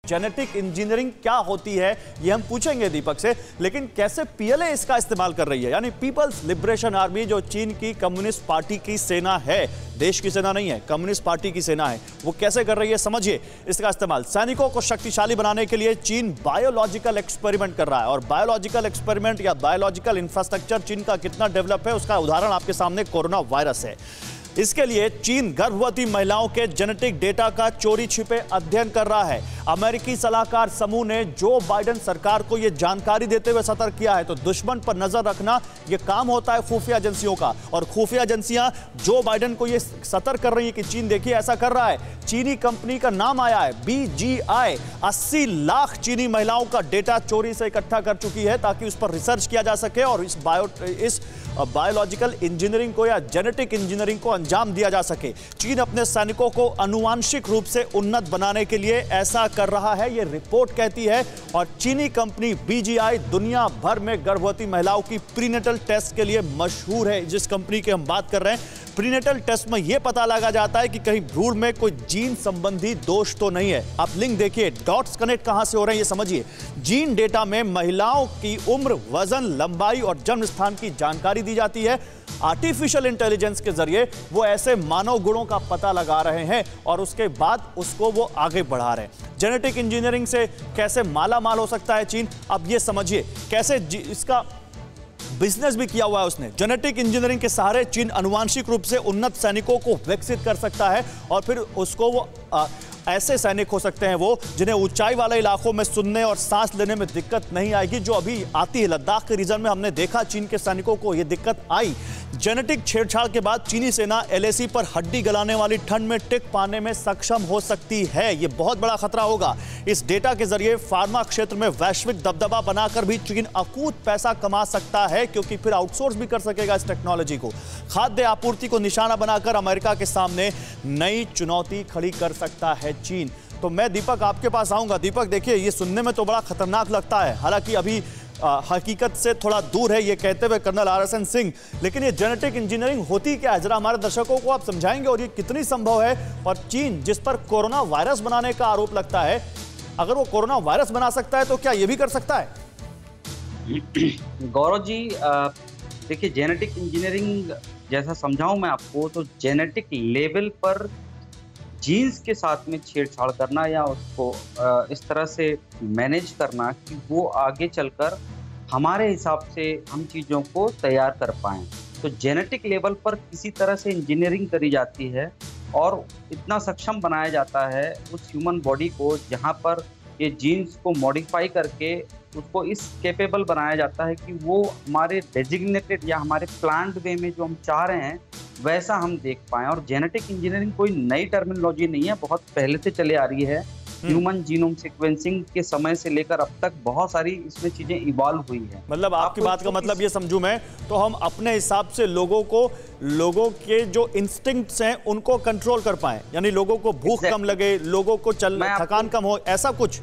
Genetic engineering क्या होती है ये हम पूछेंगे दीपक से, लेकिन कैसे पीएलए इसका इस्तेमाल कर रही है, यानी पीपल्स लिबरेशन आर्मी जो चीन की कम्युनिस्ट पार्टी की सेना है, देश की सेना नहीं है, कम्युनिस्ट पार्टी की सेना है, वो कैसे कर रही है समझिए इसका इस्तेमाल। सैनिकों को शक्तिशाली बनाने के लिए चीन बायोलॉजिकल एक्सपेरिमेंट कर रहा है, और बायोलॉजिकल एक्सपेरिमेंट या बायोलॉजिकल इंफ्रास्ट्रक्चर चीन का कितना डेवलप है उसका उदाहरण आपके सामने कोरोना वायरस है। इसके लिए चीन गर्भवती महिलाओं के जेनेटिक डेटा का चोरी छिपे अध्ययन कर रहा है। अमेरिकी सलाहकार समूह ने जो बाइडेन सरकार को यह जानकारी देते हुए सतर्क किया है, तो दुश्मन पर नजर रखना यह काम होता है खुफिया एजेंसियों का, और खुफिया एजेंसियां जो बाइडेन को यह सतर्क कर रही है कि चीन देखिए ऐसा कर रहा है। चीनी कंपनी का नाम आया है BGI, 80 लाख चीनी महिलाओं का डेटा चोरी से इकट्ठा कर चुकी है ताकि उस पर रिसर्च किया जा सके और इस बायोलॉजिकल इंजीनियरिंग को या जेनेटिक इंजीनियरिंग को अंजाम दिया जा सके। चीन अपने सैनिकों को आनुवांशिक रूप से उन्नत बनाने के लिए ऐसा कर रहा है, यह रिपोर्ट कहती है। और चीनी कंपनी BGI दुनिया भर में गर्भवती महिलाओं की प्रीनेटल टेस्ट के लिए मशहूर है। जिस कंपनी की हम बात कर रहे हैं, प्रीनेटल टेस्ट में यह पता लगा जाता है कि कहीं भ्रूण में कोई जीन संबंधी दोष तो नहीं है। आप लिंक देखिए, डॉट्स कनेक्ट कहां से हो रहे हैं ये समझिए। जीन डेटा में महिलाओं की उम्र, वजन, लंबाई और जन्म स्थान की जानकारी दी जाती है। आर्टिफिशियल इंटेलिजेंस के जरिए वो ऐसे मानव गुणों का पता लगा रहे हैं और उसके बाद उसको वो आगे बढ़ा रहे हैं। जेनेटिक इंजीनियरिंग से कैसे माला माल हो सकता है चीन, अब ये समझिए कैसे इसका बिजनेस भी किया हुआ है उसने। जेनेटिक इंजीनियरिंग के सहारे चीन आनुवांशिक रूप से उन्नत सैनिकों को विकसित कर सकता है और फिर उसको वो ऐसे सैनिक हो सकते हैं वो जिन्हें ऊंचाई वाले इलाकों में सुनने और सांस लेने में दिक्कत नहीं आएगी, जो अभी आती है। लद्दाख के रीजन में हमने देखा चीन के सैनिकों को यह दिक्कत आई। जेनेटिक छेड़छाड़ के बाद चीनी सेना LAC पर हड्डी गलाने वाली ठंड में टिक पाने में सक्षम हो सकती है। यह बहुत बड़ा खतरा होगा। इस डेटा के जरिए फार्मा क्षेत्र में वैश्विक दबदबा बनाकर भी चीन अकूत पैसा कमा सकता है, क्योंकि फिर आउटसोर्स भी कर सकेगा इस टेक्नोलॉजी को। खाद्य आपूर्ति को निशाना बनाकर अमेरिका के सामने नई चुनौती खड़ी कर सकता है चीन। तो मैं दीपक आपके पास आऊंगा। दीपक देखिए, ये सुनने में तो बड़ा खतरनाक लगता है, हालांकि अभी हकीकत से थोड़ा दूर है ये कहते हुए कर्नल RSN सिंह, लेकिन ये जेनेटिक इंजीनियरिंग होती क्या है, जरा हमारे दर्शकों को आप समझाएंगे, और ये कितनी संभव है। और चीन जिस पर कोरोना वायरस बनाने का आरोप लगता है, अगर वो कोरोना वायरस बना सकता है तो क्या ये भी कर सकता है? गौरव जी, देखिए जेनेटिक इंजीनियरिंग जैसा समझाऊं मैं आपको, तो जेनेटिक लेवल पर जीन्स के साथ में छेड़छाड़ करना या उसको इस तरह से मैनेज करना कि वो आगे चलकर हमारे हिसाब से हम चीज़ों को तैयार कर पाएँ। तो जेनेटिक लेवल पर किसी तरह से इंजीनियरिंग करी जाती है और इतना सक्षम बनाया जाता है उस ह्यूमन बॉडी को, जहाँ पर ये जीन्स को मॉडिफाई करके उसको इस कैपेबल बनाया जाता है कि वो हमारे डेजिग्नेटेड या हमारे प्लान्ड वे में जो हम चाह रहे हैं वैसा हम देख पाएं। और जेनेटिक इंजीनियरिंग कोई नई टर्मिनोलॉजी नहीं है, बहुत पहले से चले आ रही है। ह्यूमन जीनोम सीक्वेंसिंग के समय से लेकर अब तक बहुत सारी इसमें चीजें इवॉल्व हुई है। मतलब आपकी बात का मतलब ये समझूं मैं, तो हम अपने हिसाब से लोगों के जो इंस्टिंक्ट्स हैं उनको कंट्रोल कर पाएं, यानी लोगों को भूख कम लगे, लोगों को थकान कम हो, ऐसा कुछ।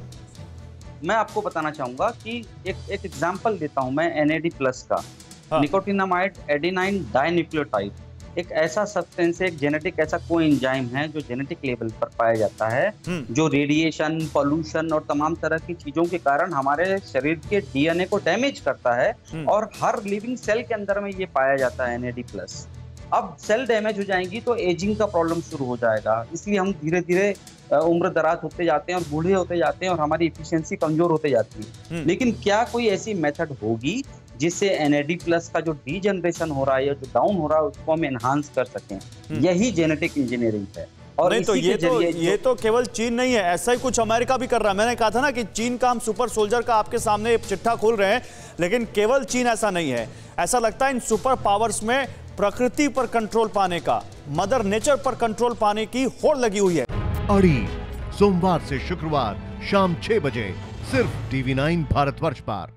मैं आपको बताना चाहूंगा कि एक एग्जांपल देता हूं मैं NAD+ का। निकोटिनामाइड एडेनाइन डाइन्यूक्लियोटाइड एक ऐसा सब्सटेंस है, एक जेनेटिक ऐसा कोएंजाइम है जो जेनेटिक लेवल पर पाया जाता है, जो रेडिएशन, पॉल्यूशन और तमाम तरह की चीजों के कारण हमारे शरीर के DNA को डैमेज करता है, और हर लिविंग सेल के अंदर में ये पाया जाता है NAD+। अब सेल डैमेज हो जाएंगी तो एजिंग का प्रॉब्लम शुरू हो जाएगा, इसलिए हम धीरे धीरे उम्र दराज होते जाते हैं और बूढ़े होते जाते हैं और हमारी एफिशिएंसी कमजोर होते जाती है। लेकिन क्या कोई ऐसी मेथड होगी जिससे NAD+ का जो डीजनरेशन हो रहा है या जो डाउन हो रहा है उसको हम एनहांस कर सकें? यही जेनेटिक इंजीनियरिंग है। और नहीं, तो ये तो केवल चीन नहीं है, ऐसा ही कुछ अमेरिका भी कर रहा है। मैंने कहा था ना कि चीन का हम सुपर सोल्जर का आपके सामने चिट्ठा खोल रहे हैं, लेकिन केवल चीन ऐसा नहीं है। ऐसा लगता है इन सुपर पावर्स में प्रकृति पर कंट्रोल पाने का, मदर नेचर पर कंट्रोल पाने की होड़ लगी हुई है। अड़ी सोमवार से शुक्रवार शाम 6 बजे सिर्फ TV9 भारतवर्ष पर।